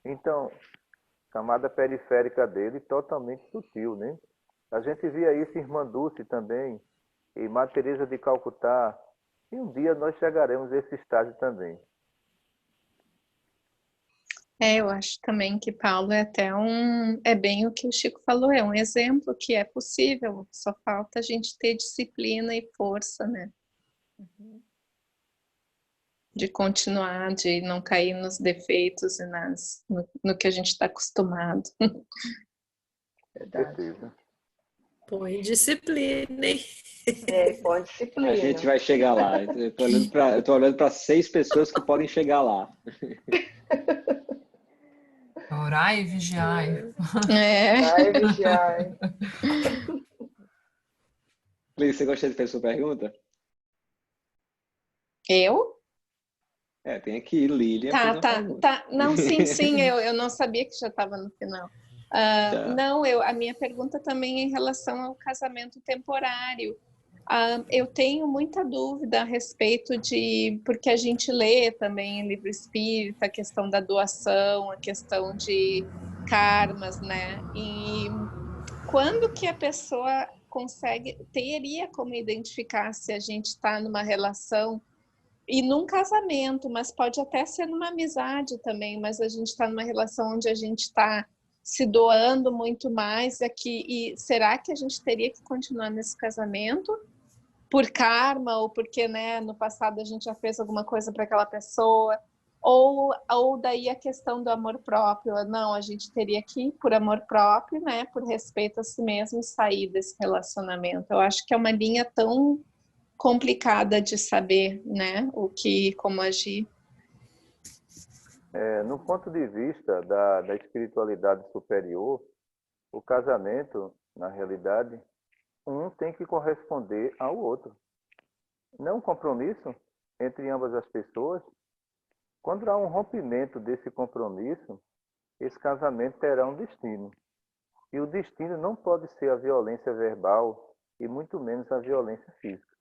Então, camada periférica dele totalmente sutil, né? A gente via isso em Irmã Dulce também, em Madre Teresa de Calcutá, e um dia nós chegaremos a esse estágio também. Eu acho também que Paulo é até é bem o que o Chico falou, é um exemplo que é possível, só falta a gente ter disciplina e força, né? De continuar, de não cair nos defeitos e no que a gente está acostumado. Verdade. Põe disciplina, hein? Com disciplina. A gente vai chegar lá. Eu estou olhando para 6 pessoas que podem chegar lá. Orai e vigiai. Orai e vigiai. Liz, você gostaria de fazer sua pergunta? Eu? Tem aqui, Lília. Tá. Não, sim, eu não sabia que já estava no final. Não, a minha pergunta também é em relação ao casamento temporário. Eu tenho muita dúvida a respeito porque a gente lê também em livro espírita a questão da doação, a questão de karmas, né? E quando que a pessoa teria como identificar se a gente está numa relação e num casamento, mas pode até ser numa amizade também, mas a gente está numa relação onde a gente está se doando muito mais aqui, e será que a gente teria que continuar nesse casamento por karma, ou porque, né, no passado a gente já fez alguma coisa para aquela pessoa, ou daí a questão do amor próprio? Não, a gente teria que ir por amor próprio, né, por respeito a si mesmo, e sair desse relacionamento. Eu acho que é uma linha tão complicada de saber, né, como agir. No ponto de vista da espiritualidade superior, o casamento, na realidade, um tem que corresponder ao outro. Não é um compromisso entre ambas as pessoas. Quando há um rompimento desse compromisso, esse casamento terá um destino. E o destino não pode ser a violência verbal e muito menos a violência física.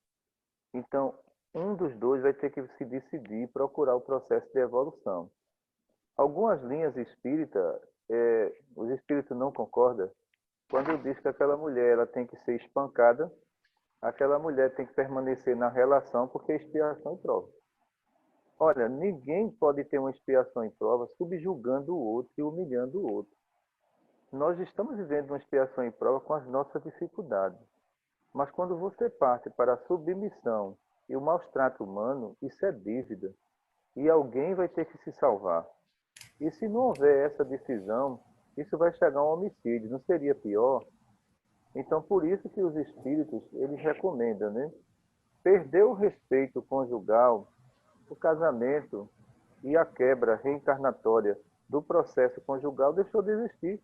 Então, um dos dois vai ter que se decidir e procurar o processo de evolução. Algumas linhas espíritas, os espíritos não concordam quando diz que aquela mulher ela tem que ser espancada, aquela mulher tem que permanecer na relação porque é expiação e prova. Olha, ninguém pode ter uma expiação e prova subjugando o outro e humilhando o outro. Nós estamos vivendo uma expiação e prova com as nossas dificuldades. Mas quando você parte para a submissão e o maus-trato humano, isso é dívida. E alguém vai ter que se salvar. E se não houver essa decisão, isso vai chegar a um homicídio. Não seria pior? Então, por isso que os espíritos, eles recomendam, né? Perder o respeito conjugal, o casamento e a quebra reencarnatória do processo conjugal deixou de existir.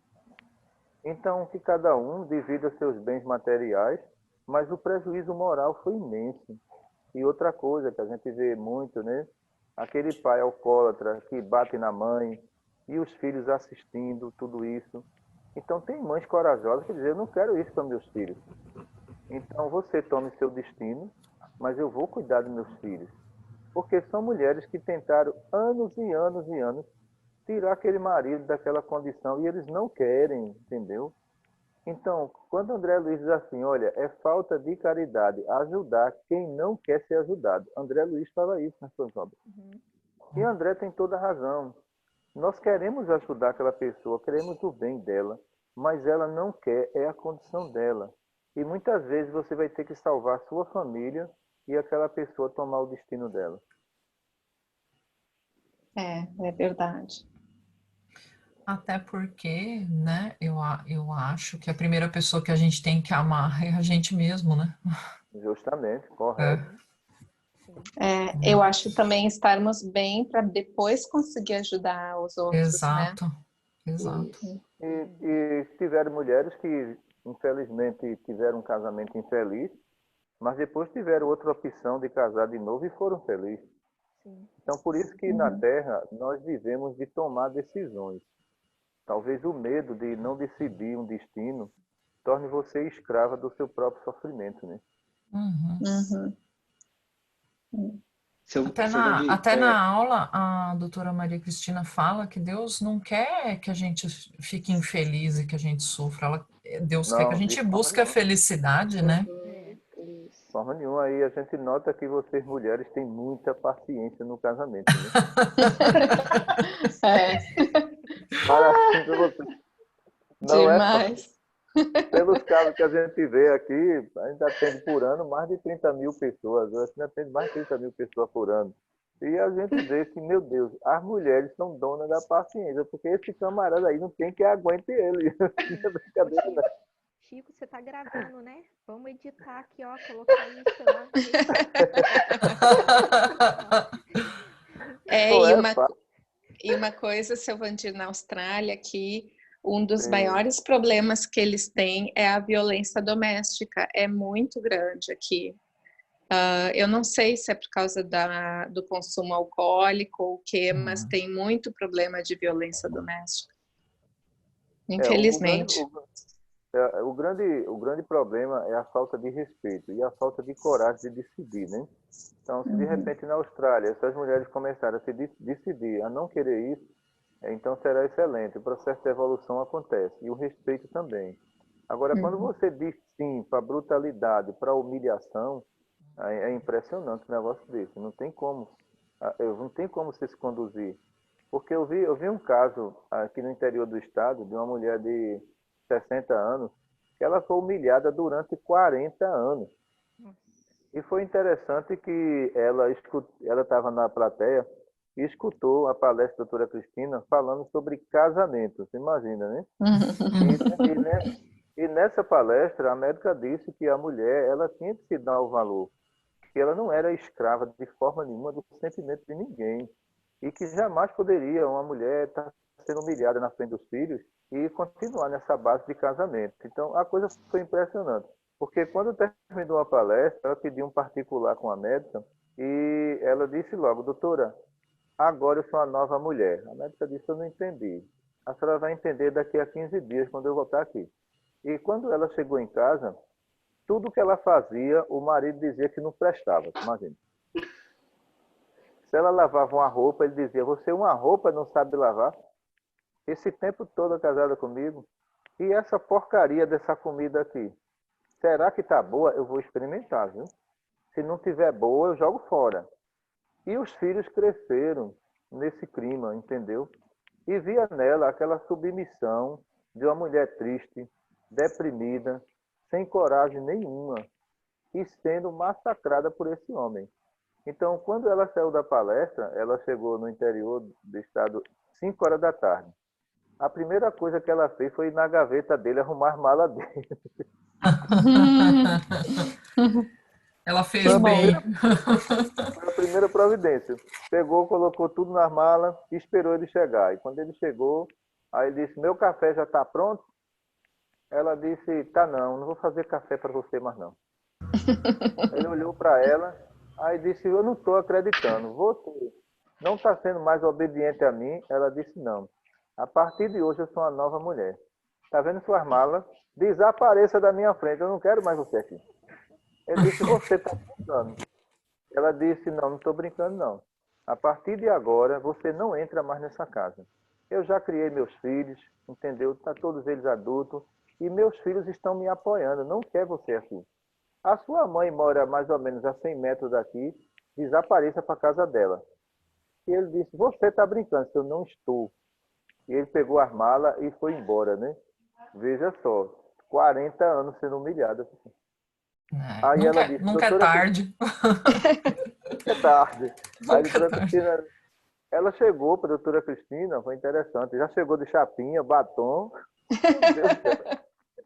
Então, que cada um divida seus bens materiais, mas o prejuízo moral foi imenso. E outra coisa que a gente vê muito, né? Aquele pai alcoólatra que bate na mãe e os filhos assistindo tudo isso. Então, tem mães corajosas que dizem, eu não quero isso para meus filhos. Então, você tome seu destino, mas eu vou cuidar dos meus filhos. Porque são mulheres que tentaram anos e anos e anos tirar aquele marido daquela condição e eles não querem, entendeu? Então, quando André Luiz diz assim, olha, é falta de caridade ajudar quem não quer ser ajudado. André Luiz fala isso nas suas obras. E André tem toda a razão. Nós queremos ajudar aquela pessoa, queremos o bem dela, mas ela não quer, é a condição dela. E muitas vezes você vai ter que salvar a sua família e aquela pessoa tomar o destino dela. É verdade. Até porque, né, eu acho que a primeira pessoa que a gente tem que amar é a gente mesmo, né? Justamente, correto. Eu acho também estarmos bem para depois conseguir ajudar os outros, Exato, né? exato. E tiveram mulheres que, infelizmente, tiveram um casamento infeliz, mas depois tiveram outra opção de casar de novo e foram felizes. Então, por isso que na Terra nós vivemos de tomar decisões. Talvez o medo de não decidir um destino torne você escrava do seu próprio sofrimento, né? Até na aula, a doutora Maria Cristina fala que Deus não quer que a gente fique infeliz e que a gente sofra. Deus quer que a gente busque a felicidade, né? De forma nenhuma. Aí a gente nota que vocês mulheres têm muita paciência no casamento, né? Parabéns pra vocês. Não demais. Pelos casos que a gente vê aqui, a gente atende por ano mais de 30 mil pessoas. A gente atende mais de 30 mil pessoas por ano. E a gente vê que, meu Deus, as mulheres são donas da paciência, porque esse camarada aí não tem quem aguente ele. Não é brincadeira, não. Chico, você tá gravando, né? Vamos editar aqui, ó, colocar isso lá. E uma coisa, seu Vandir, na Austrália, que um dos maiores problemas que eles têm é a violência doméstica. É muito grande aqui. Eu não sei se é por causa do consumo alcoólico ou o quê, mas tem muito problema de violência doméstica. Infelizmente. O grande problema é a falta de respeito e a falta de coragem de decidir, né? Então, se de repente na Austrália essas mulheres começarem a se decidir a não querer isso, então será excelente. O processo de evolução acontece e o respeito também. Agora, quando você diz sim para a brutalidade, para a humilhação, é impressionante um negócio desse. Não tem como você se conduzir. Porque eu vi um caso aqui no interior do estado de uma mulher de 60 anos, que ela foi humilhada durante 40 anos. E foi interessante que ela estava na plateia e escutou a palestra da doutora Cristina falando sobre casamento. Você imagina, né? E nessa palestra, a médica disse que a mulher ela tinha que se dar o valor, que ela não era escrava de forma nenhuma do sentimento de ninguém, e que jamais poderia uma mulher estar sendo humilhada na frente dos filhos e continuar nessa base de casamento. Então, a coisa foi impressionante, porque quando terminou a palestra, ela pediu um particular com a médica e ela disse logo, doutora, agora eu sou uma nova mulher. A médica disse, eu não entendi. A senhora vai entender daqui a 15 dias, quando eu voltar aqui. E quando ela chegou em casa, tudo que ela fazia, o marido dizia que não prestava, imagina. Se ela lavava uma roupa, ele dizia, você uma roupa não sabe lavar? Esse tempo todo casada comigo. E essa porcaria dessa comida aqui? Será que tá boa? Eu vou experimentar, viu? Se não tiver boa, eu jogo fora. E os filhos cresceram nesse clima, entendeu? E via nela aquela submissão de uma mulher triste, deprimida, sem coragem nenhuma, e sendo massacrada por esse homem. Então, quando ela saiu da palestra, ela chegou no interior do estado 5 horas da tarde. A primeira coisa que ela fez foi ir na gaveta dele arrumar as malas dele. Ela fez bem. Foi a primeira providência. Pegou, colocou tudo nas malas e esperou ele chegar. E quando ele chegou, aí ele disse, meu café já está pronto? Ela disse, tá não vou fazer café para você mais não. Ele olhou para ela, aí disse, eu não estou acreditando. Você não está sendo mais obediente a mim? Ela disse, não. A partir de hoje eu sou uma nova mulher. Está vendo suas malas? Desapareça da minha frente, eu não quero mais você aqui. Ele disse, você está brincando. Ela disse, não estou brincando não. A partir de agora, você não entra mais nessa casa. Eu já criei meus filhos, entendeu? Está todos eles adultos. E meus filhos estão me apoiando, não quer você aqui. A sua mãe mora mais ou menos a 100 metros daqui, desapareça para a casa dela. E ele disse, você está brincando, eu não estou. E ele pegou as malas e foi embora, né? Veja só, 40 anos sendo humilhada. Aí ela disse, nunca é tarde. Nunca é tarde. Aí a doutora Cristina, ela chegou para a doutora Cristina, foi interessante, já chegou de chapinha, batom,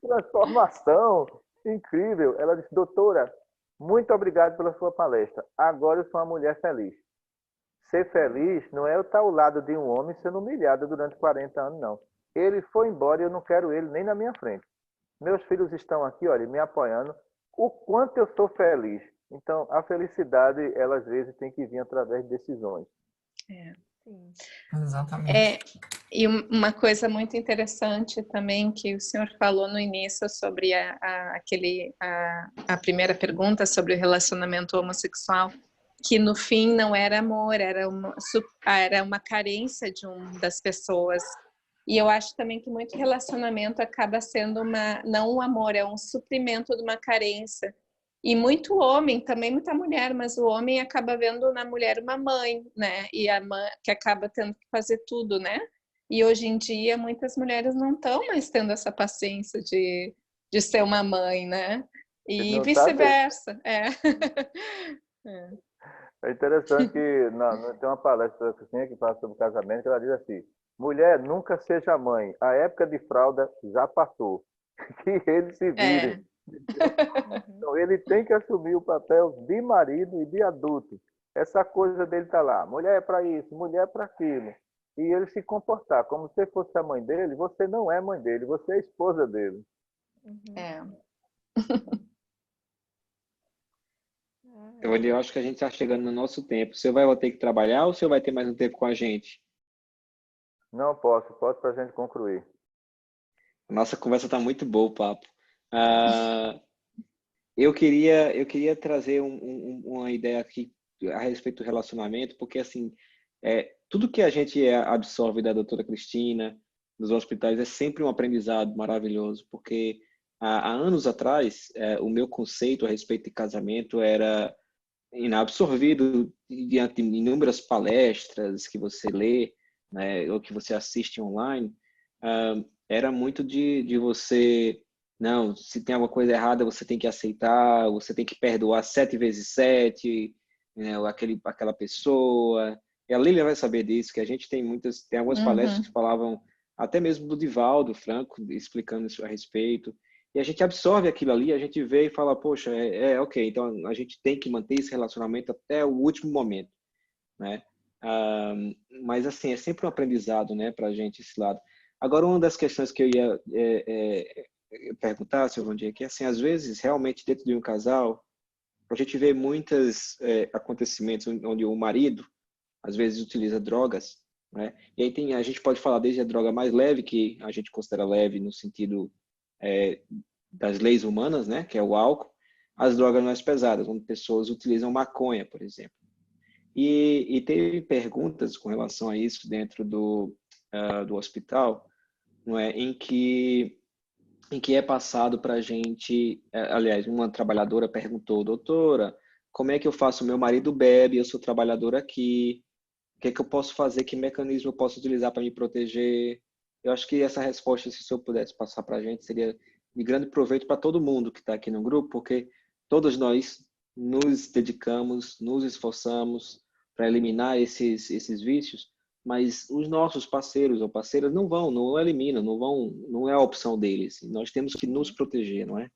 transformação incrível. Ela disse, doutora, muito obrigado pela sua palestra. Agora eu sou uma mulher feliz. Ser feliz não é eu estar ao lado de um homem sendo humilhado durante 40 anos, não. Ele foi embora e eu não quero ele nem na minha frente. Meus filhos estão aqui, olha, me apoiando. O quanto eu sou feliz. Então, a felicidade, ela às vezes tem que vir através de decisões. Sim. Exatamente. E uma coisa muito interessante também que o senhor falou no início sobre a primeira pergunta sobre o relacionamento homossexual, que no fim não era amor, era uma carência das pessoas. E eu acho também que muito relacionamento acaba sendo não um amor, é um suprimento de uma carência. E muito homem, também muita mulher, mas o homem acaba vendo na mulher uma mãe, né? E a mãe que acaba tendo que fazer tudo, né? E hoje em dia muitas mulheres não estão mais tendo essa paciência de ser uma mãe, né? E vice-versa. É interessante que tem uma palestra que fala sobre casamento, que ela diz assim, mulher, nunca seja mãe, a época de fralda já passou, que eles se virem. Então, ele tem que assumir o papel de marido e de adulto. Essa coisa dele tá lá, mulher é para isso, mulher é para aquilo. E ele se comportar como se fosse a mãe dele, você não é mãe dele, você é a esposa dele. Eu acho que a gente está chegando no nosso tempo. O senhor vai ter que trabalhar ou o senhor vai ter mais um tempo com a gente? Não posso para a gente concluir. Nossa conversa está muito boa, o papo. Eu queria trazer uma ideia aqui a respeito do relacionamento, porque assim, tudo que a gente absorve da doutora Cristina, dos hospitais, é sempre um aprendizado maravilhoso, porque há anos atrás, o meu conceito a respeito de casamento era inabsorvido diante de inúmeras palestras que você lê, né, ou que você assiste online. Era muito de você, não, se tem alguma coisa errada, você tem que aceitar, você tem que perdoar 7 vezes 7, né, aquela pessoa. E a Lília vai saber disso, que a gente tem algumas palestras que falavam, até mesmo do Divaldo Franco, explicando isso a respeito. E a gente absorve aquilo ali, a gente vê e fala, poxa, ok, então a gente tem que manter esse relacionamento até o último momento, né? Mas assim, é sempre um aprendizado, né, pra gente esse lado. Agora, uma das questões que eu ia perguntar, Sr. Vandir, é que assim, às vezes, realmente, dentro de um casal, a gente vê muitos acontecimentos onde o marido, às vezes, utiliza drogas né? E aí a gente pode falar desde a droga mais leve, que a gente considera leve no sentido das leis humanas, né? Que é o álcool, as drogas mais pesadas, onde pessoas utilizam maconha, por exemplo. E teve perguntas com relação a isso dentro do hospital, não é? Em que é passado para a gente, aliás, uma trabalhadora perguntou, doutora, como é que eu faço? Meu marido bebe, eu sou trabalhadora aqui, o que é que eu posso fazer? Que mecanismo eu posso utilizar para me proteger? Eu acho que essa resposta, se o senhor pudesse passar para a gente, seria de grande proveito para todo mundo que está aqui no grupo, porque todos nós nos dedicamos, nos esforçamos para eliminar esses vícios, mas os nossos parceiros ou parceiras não eliminam, não é a opção deles. Nós temos que nos proteger, não é?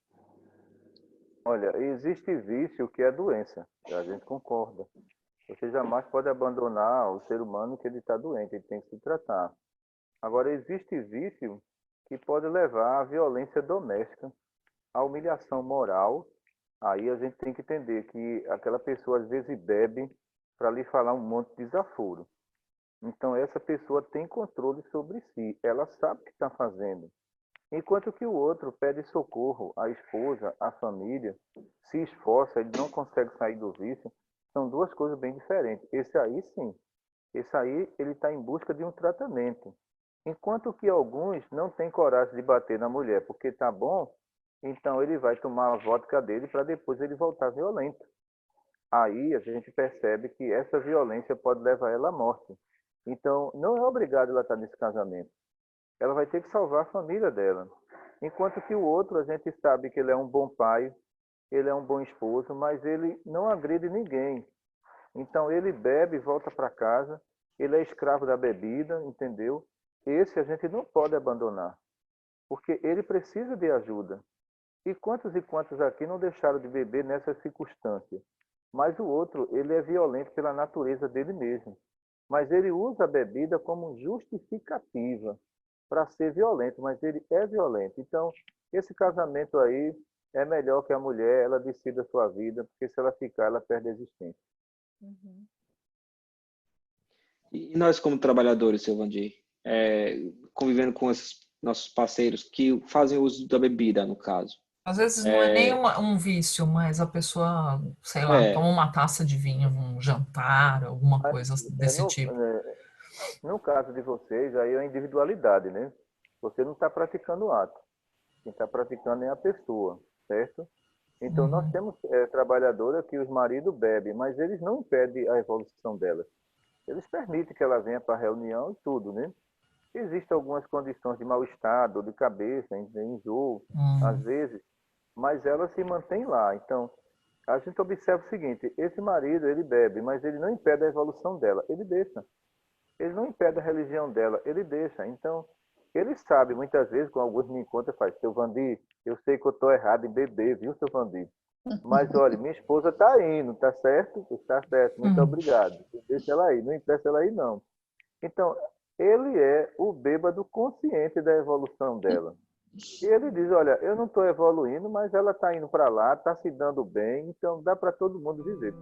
Olha, existe vício que é doença, a gente concorda. Você jamais pode abandonar o ser humano que ele está doente, ele tem que se tratar. Agora, existe vício que pode levar à violência doméstica, à humilhação moral. Aí a gente tem que entender que aquela pessoa às vezes bebe para lhe falar um monte de desaforo. Então, essa pessoa tem controle sobre si, ela sabe o que está fazendo. Enquanto que o outro pede socorro à esposa, à família, se esforça, ele não consegue sair do vício, são duas coisas bem diferentes. Esse aí, sim. Esse aí, ele está em busca de um tratamento. Enquanto que alguns não têm coragem de bater na mulher porque está bom, então ele vai tomar a vodka dele para depois ele voltar violento. Aí a gente percebe que essa violência pode levar ela à morte. Então, não é obrigado ela estar nesse casamento. Ela vai ter que salvar a família dela. Enquanto que o outro, a gente sabe que ele é um bom pai, ele é um bom esposo, mas ele não agride ninguém. Então, ele bebe, volta para casa, ele é escravo da bebida, entendeu? Esse a gente não pode abandonar, porque ele precisa de ajuda. E quantos aqui não deixaram de beber nessas circunstâncias? Mas o outro, ele é violento pela natureza dele mesmo. Mas ele usa a bebida como justificativa para ser violento, mas ele é violento. Então, esse casamento aí é melhor que a mulher, ela decida a sua vida, porque se ela ficar, ela perde a existência. Uhum. E nós, como trabalhadores, seu Vandir, convivendo com esses nossos parceiros que fazem uso da bebida, no caso. Às vezes não é nem um vício, mas a pessoa, sei lá, toma uma taça de vinho num jantar, alguma Mas, coisa desse tipo. no caso de vocês, aí é a individualidade, né? Você não está praticando o ato. Quem está praticando é a pessoa, certo? Então, nós temos trabalhadoras que os maridos bebem, mas eles não impedem a evolução delas. Eles permitem que ela venha para a reunião e tudo, né? Existem algumas condições de mal-estar, dor de cabeça, enjoo, às vezes, mas ela se mantém lá. Então, a gente observa o seguinte, esse marido, ele bebe, mas ele não impede a evolução dela, ele deixa. Ele não impede a religião dela, ele deixa. Então, ele sabe, muitas vezes, quando alguns me encontram, faz, seu Vandir, eu sei que eu estou errado em beber, viu, seu Vandir? Mas, olha, minha esposa está indo, tá certo? Está certo, muito obrigado. Deixa ela aí, não impeça ela aí, não. Então, ele é o bêbado consciente da evolução dela. E ele diz, olha, eu não estou evoluindo, mas ela está indo para lá, está se dando bem, então dá para todo mundo viver.